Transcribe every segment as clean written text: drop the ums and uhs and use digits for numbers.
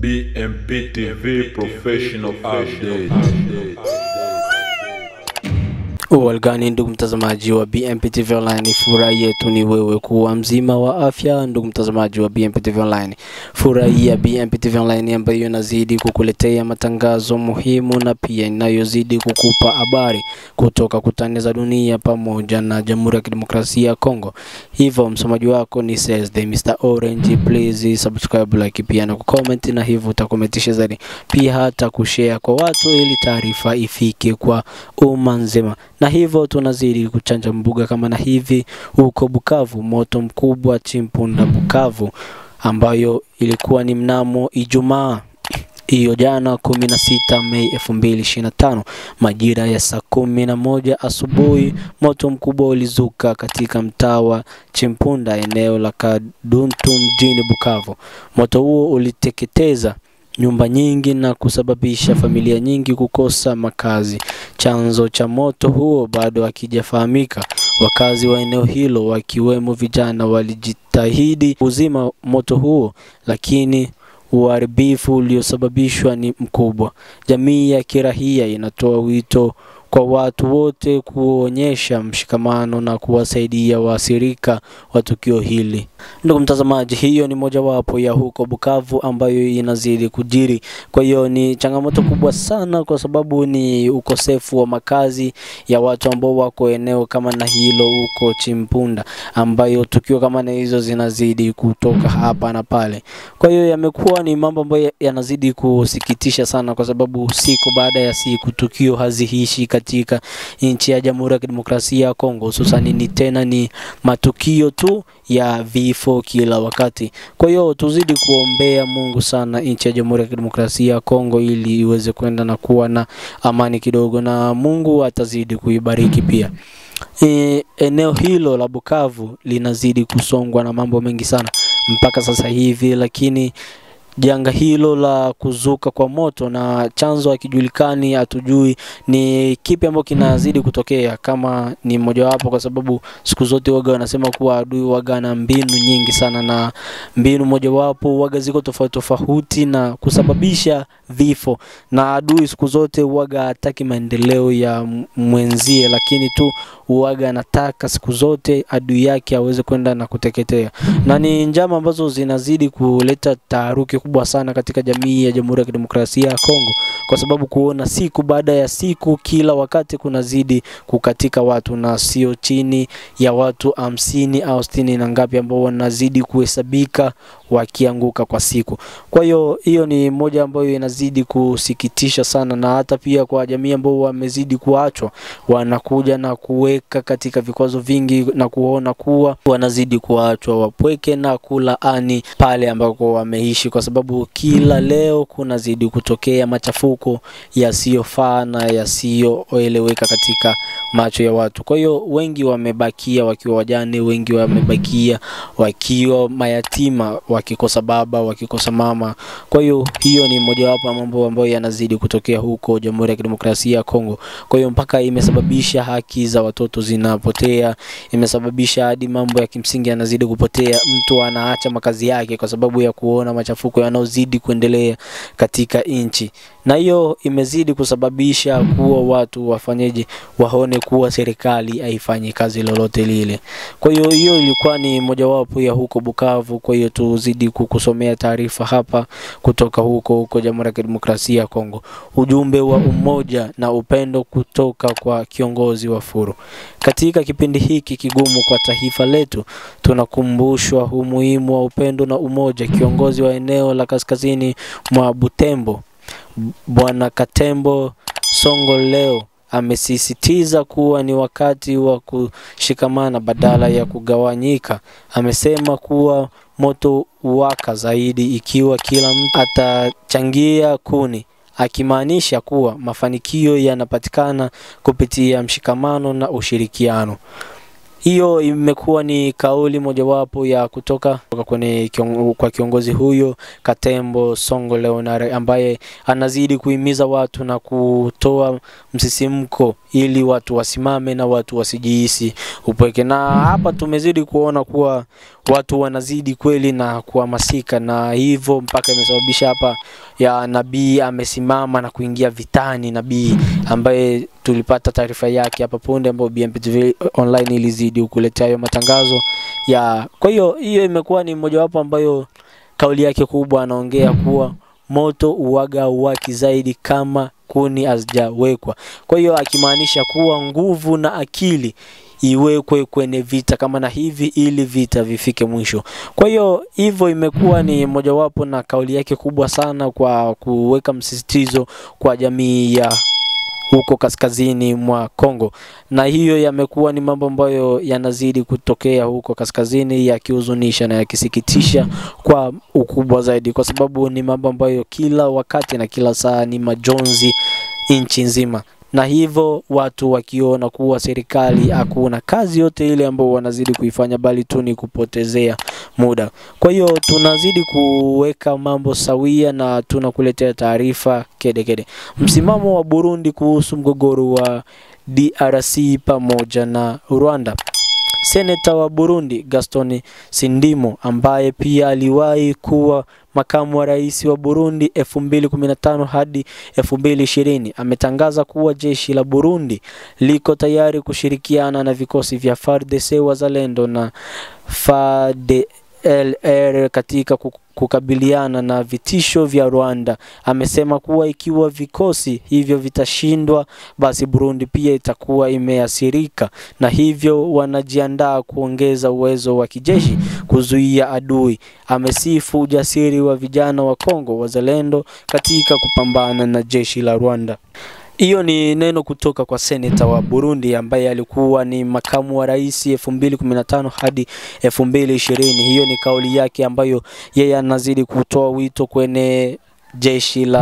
BMP TV Professional Update. Walgani ndugu mtazamaji wa BMP TV Online, furaha yetu ni wewe kuwa mzima wa afya. Ndugu mtazamaji wa BMP TV Online, furahia BMP TV Online ambayo inazidi kukuletea matangazo muhimu na pia inayozidi kukupa habari kutoka kutani za dunia pamoja na Jamhuri ya Kidemokrasia ya Kongo. Hivyo msomaji wako ni the Mr. Orange. Please subscribe, like pia na comment, na hivyo utakometisha zaidi pia hata kushare kwa watu ili taarifa ifike kwa umma nzima. Na hivyo tunazidi kuchanja mbuga kama na hivi huko Bukavu, moto mkubwa Chimpunda Bukavu, ambayo ilikuwa ni mnamo Ijumaa hiyo jana 16 Mei 2025 majira ya saa 11 asubuhi. Moto mkubwa ulizuka katika mtaa wa Chimpunda, eneo la Kaduntu mjini Bukavu. Moto huo uliteketeza nyumba nyingi na kusababisha familia nyingi kukosa makazi. Chanzo cha moto huo bado hakijafahamika. Wakazi wa eneo hilo wakiwemo vijana walijitahidi kuzima moto huo, lakini uharibifu uliosababishwa ni mkubwa. Jamii ya kirahia inatoa wito kwa watu wote kuonyesha mshikamano na kuwasaidia waathirika wa tukio hili. Ndugu mtazamaji, hiyo ni mojawapo ya huko Bukavu ambayo inazidi kujiri. Kwa hiyo ni changamoto kubwa sana, kwa sababu ni ukosefu wa makazi ya watu ambao wako eneo kama na hilo huko Chimpunda, ambayo tukio kama na hizo zinazidi kutoka hapa na pale. Kwa hiyo yamekuwa ni mambo ambayo yanazidi kusikitisha sana, kwa sababu siku baada ya siku tukio hazihishi katika nchi ya Jamhuri ya Kidemokrasia ya Kongo. Hususan ni tena ni matukio tu ya vifo kila wakati. Kwa hiyo tuzidi kuombea Mungu sana nchi ya Jamhuri ya Kidemokrasia ya Kongo ili iweze kwenda na kuwa na amani kidogo, na Mungu atazidi kuibariki pia. Eneo hilo la Bukavu linazidi kusongwa na mambo mengi sana mpaka sasa hivi, lakini janga hilo la kuzuka kwa moto na chanzo hakijulikani, hatujui ni kipi ambacho kinazidi kutokea. Kama ni mojawapo, kwa sababu siku zote waga wanasema kuwa adui waga na mbinu nyingi sana, na mbinu mojawapo waga ziko tofauti na kusababisha vifo. Na adui siku zote waga hataki maendeleo ya mwenzie, lakini tu waga anataka siku zote adui yake aweze kwenda na kuteketea. Na ni njama ambazo zinazidi kuleta taharuki kubwa sana katika jamii ya Jamhuri ya Kidemokrasia ya Kongo, kwa sababu kuona siku baada ya siku kila wakati kunazidi kukatika watu, na sio chini ya watu 50 au 60 na ngapi ambao wanazidi kuhesabika wakianguka kwa siku. Kwa hiyo hiyo ni moja ambayo inazidi kusikitisha sana, na hata pia kwa jamii ambao wamezidi kuachwa, wanakuja na kuweka katika vikwazo vingi na kuona kuwa wanazidi kuachwa wapweke na kulaani pale ambako wameishi, kwa sababu kila leo kunazidi kutokea machafuko yasiyofaa na yasiyoeleweka katika macho ya watu. Kwa hiyo wengi wamebakia wakiwa wajane, wengi wamebakia wakiwa mayatima, wakikosa baba, wakikosa mama. Kwa hiyo hiyo ni mojawapo ya mambo ambayo yanazidi kutokea huko Jamhuri ya Kidemokrasia ya Kongo. Kwa hiyo mpaka imesababisha haki za watoto zinapotea, imesababisha hadi mambo ya kimsingi yanazidi kupotea. Mtu anaacha makazi yake kwa sababu ya kuona machafuko yanayozidi kuendelea katika nchi, na hiyo imezidi kusababisha kuwa watu wafanyeje, waone kuwa serikali haifanyi kazi lolote lile. Kwa hiyo hiyo ilikuwa ni mojawapo ya huko Bukavu. Kwa hiyo tuzidi kukusomea taarifa hapa kutoka huko Jamhuri ya Kidemokrasia ya Kongo. Ujumbe wa umoja na upendo kutoka kwa kiongozi wa Furu. Katika kipindi hiki kigumu kwa taifa letu, tunakumbushwa umuhimu wa upendo na umoja. Kiongozi wa eneo la kaskazini mwa Butembo, Bwana Katembo Songo leo amesisitiza kuwa ni wakati wa kushikamana badala ya kugawanyika. Amesema kuwa moto waka zaidi ikiwa kila mtu atachangia kuni, akimaanisha kuwa mafanikio yanapatikana kupitia mshikamano na ushirikiano. Hiyo imekuwa ni kauli mojawapo ya kutoka kwa kiongozi huyo Katembo Songo Leonare, ambaye anazidi kuhimiza watu na kutoa msisimko ili watu wasimame na watu wasijihisi upweke. Na hapa tumezidi kuona kuwa watu wanazidi kweli na kuhamasika, na hivyo mpaka imesababisha hapa ya Nabii amesimama na kuingia vitani. Nabii ambaye tulipata taarifa yake hapa punde, ambapo BMPTV online ilizidi kuletea hayo matangazo ya. Kwa hiyo imekuwa ni mmoja wapo ambayo kauli yake kubwa, anaongea kuwa moto uwaga uwaki zaidi kama kuni hazijawekwa. Kwa hiyo akimaanisha kuwa nguvu na akili iwekwe kwenye vita kama na hivi, ili vita vifike mwisho. Kwa hiyo hivyo imekuwa ni mojawapo na kauli yake kubwa sana kwa kuweka msisitizo kwa jamii ya huko kaskazini mwa Kongo, na hiyo yamekuwa ni mambo ambayo yanazidi kutokea huko kaskazini, yakihuzunisha na yakisikitisha kwa ukubwa zaidi, kwa sababu ni mambo ambayo kila wakati na kila saa ni majonzi nchi nzima, na hivyo watu wakiona kuwa serikali hakuna kazi yote ile ambayo wanazidi kuifanya, bali tu ni kupotezea muda. Kwa hiyo tunazidi kuweka mambo sawia na tunakuletea taarifa kede. Msimamo wa Burundi kuhusu mgogoro wa DRC pamoja na Rwanda. Seneta wa Burundi Gaston Sindimo, ambaye pia aliwahi kuwa makamu wa rais wa Burundi 2015 hadi 2020, ametangaza kuwa jeshi la Burundi liko tayari kushirikiana na vikosi vya FARDC, Wazalendo na FDLR katika kukabiliana na vitisho vya Rwanda. Amesema kuwa ikiwa vikosi hivyo vitashindwa, basi Burundi pia itakuwa imeathirika, na hivyo wanajiandaa kuongeza uwezo wa kijeshi kuzuia adui. Amesifu ujasiri wa vijana wa Kongo Wazalendo katika kupambana na jeshi la Rwanda. Hiyo ni neno kutoka kwa seneta wa Burundi ambaye alikuwa ni makamu wa rais 2015 hadi 2020. Hiyo ni kauli yake ambayo yeye anazidi kutoa wito kwenye jeshi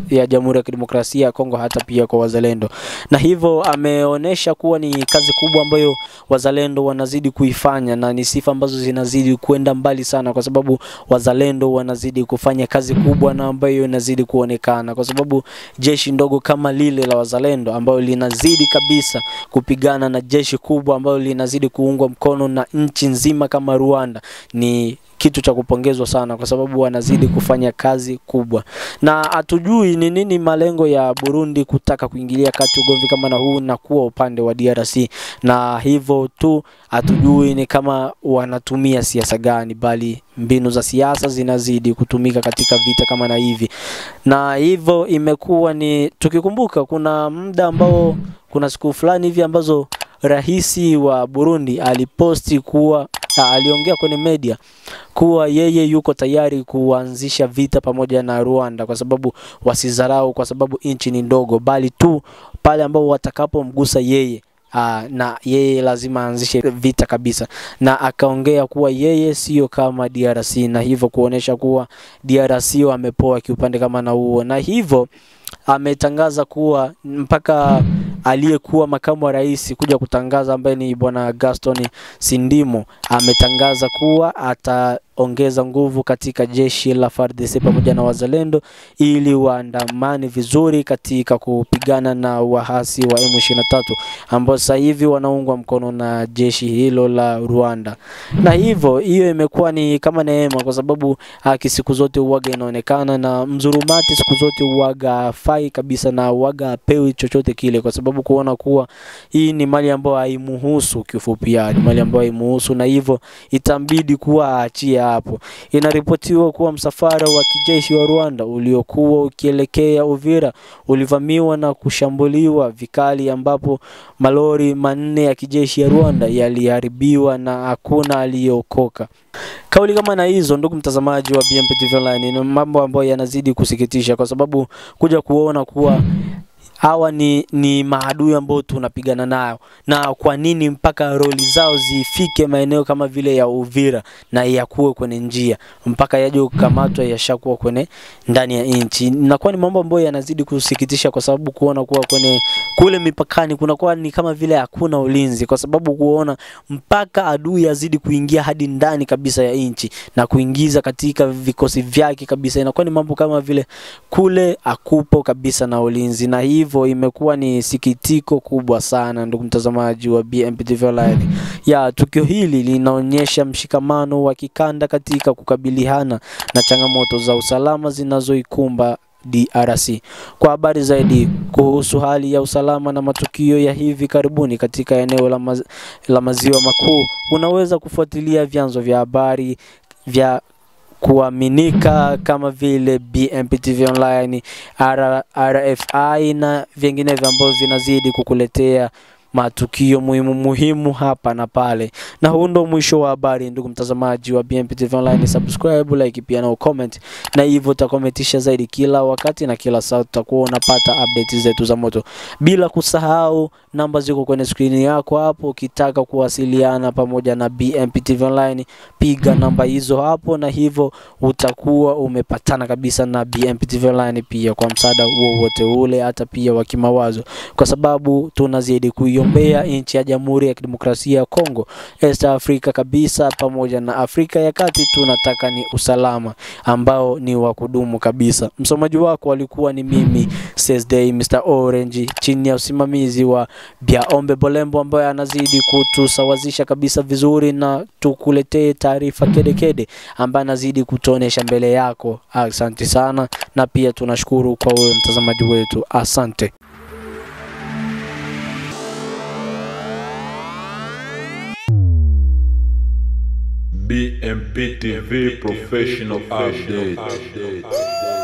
ya Jamhuri ya Kidemokrasia ya Kongo, hata pia kwa Wazalendo, na hivyo ameonesha kuwa ni kazi kubwa ambayo Wazalendo wanazidi kuifanya, na ni sifa ambazo zinazidi kwenda mbali sana, kwa sababu Wazalendo wanazidi kufanya kazi kubwa na ambayo inazidi kuonekana, kwa sababu jeshi ndogo kama lile la Wazalendo ambayo linazidi kabisa kupigana na jeshi kubwa ambayo linazidi kuungwa mkono na nchi nzima kama Rwanda ni kitu cha kupongezwa sana, kwa sababu wanazidi kufanya kazi kubwa. Na hatujui ni nini malengo ya Burundi kutaka kuingilia kati ugomvi kama na huu na kuwa upande wa DRC, na hivyo tu hatujui ni kama wanatumia siasa gani, bali mbinu za siasa zinazidi kutumika katika vita kama na hivi. Na hivyo imekuwa ni tukikumbuka kuna muda ambao kuna siku fulani hivi ambazo Rais wa Burundi aliposti kuwa aliongea kwenye media kuwa yeye yuko tayari kuanzisha vita pamoja na Rwanda, kwa sababu wasizarau, kwa sababu nchi ni ndogo, bali tu pale ambao watakapomgusa yeye na yeye lazima aanzishe vita kabisa. Na akaongea kuwa yeye sio kama DRC, na hivyo kuonesha kuwa DRC wamepoa kiupande kama na huo, na hivyo ametangaza kuwa mpaka aliyekuwa makamu wa rais kuja kutangaza ambaye ni bwana Gaston Sindimo ametangaza kuwa ataongeza nguvu katika jeshi la FARDC pamoja na Wazalendo ili waandamane vizuri katika kupigana na wahasi wa M23 ambao sasa hivi wanaungwa mkono na jeshi hilo la Rwanda. Na hivyo hiyo imekuwa ni kama neema, kwa sababu siku zote uwaga inaonekana na mzurumati siku zote uwaga fai kabisa, na uwaga pewi chochote kile, kwa sababu kuona kuwa hii ni mali ambayo haimuhusu, kifupi ni mali ambayo haimuhusu, na hivyo itambidi kuwa aachia hapo. Inaripotiwa kuwa msafara wa kijeshi wa Rwanda uliokuwa ukielekea Uvira ulivamiwa na kushambuliwa vikali, ambapo malori manne ya kijeshi ya Rwanda yaliharibiwa na hakuna aliyeokoka. Kauli kama na hizo, ndugu mtazamaji wa BMPTV Online, ni mambo ambayo yanazidi kusikitisha, kwa sababu kuja kuona kuwa hawa ni maadui ambao tunapigana nayo, na kwa nini mpaka roli zao zifike maeneo kama vile ya Uvira na yakuwe kwenye njia mpaka yaje kukamatwa yashakuwa kwenye ndani ya nchi. Na kwa ni mambo ambayo yanazidi kusikitisha, kwa sababu kuona kuwa kwenye kule mipakani kunakuwa ni kama vile hakuna ulinzi, kwa sababu kuona mpaka adui yazidi kuingia hadi ndani kabisa ya nchi na kuingiza katika vikosi vyake kabisa, inakuwa ni mambo kama vile kule akupo kabisa na ulinzi. Na hivyo hivyo imekuwa ni sikitiko kubwa sana ndugu mtazamaji wa BMP TV Online. Ya tukio hili linaonyesha mshikamano wa kikanda katika kukabiliana na changamoto za usalama zinazoikumba DRC. Kwa habari zaidi kuhusu hali ya usalama na matukio ya hivi karibuni katika eneo la maziwa makuu, unaweza kufuatilia vyanzo vya habari vya kuaminika kama vile BMP TV Online, RFI na vinginevyo ambavyo vinazidi kukuletea matukio muhimu hapa na pale. Na huu ndo mwisho wa habari ndugu mtazamaji wa BMP TV Online. Subscribe, like pia na comment, na hivyo utakometisha zaidi kila wakati na kila saa utakuwa unapata updates zetu za moto. Bila kusahau namba ziko kwenye screen yako hapo, ukitaka kuwasiliana pamoja na BMP TV Online piga namba hizo hapo, na hivyo utakuwa umepatana kabisa na BMP TV Online pia kwa msaada wowote ule, hata pia wa kimawazo, kwa sababu tunazidi kuiombea nchi ya Jamhuri ya Kidemokrasia ya Kongo, East Africa kabisa pamoja na Afrika ya Kati. Tunataka ni usalama ambao ni wa kudumu kabisa. Msomaji wako alikuwa ni mimi Thursday Mr Orange, chini ya usimamizi wa Biaombe Bolembo ambaye anazidi kutusawazisha kabisa vizuri na tukuletee taarifa kedekede ambaye anazidi kutonesha mbele yako. Asante sana, na pia tunashukuru kwa wewe mtazamaji wetu. Asante. BMP TV Professional Update.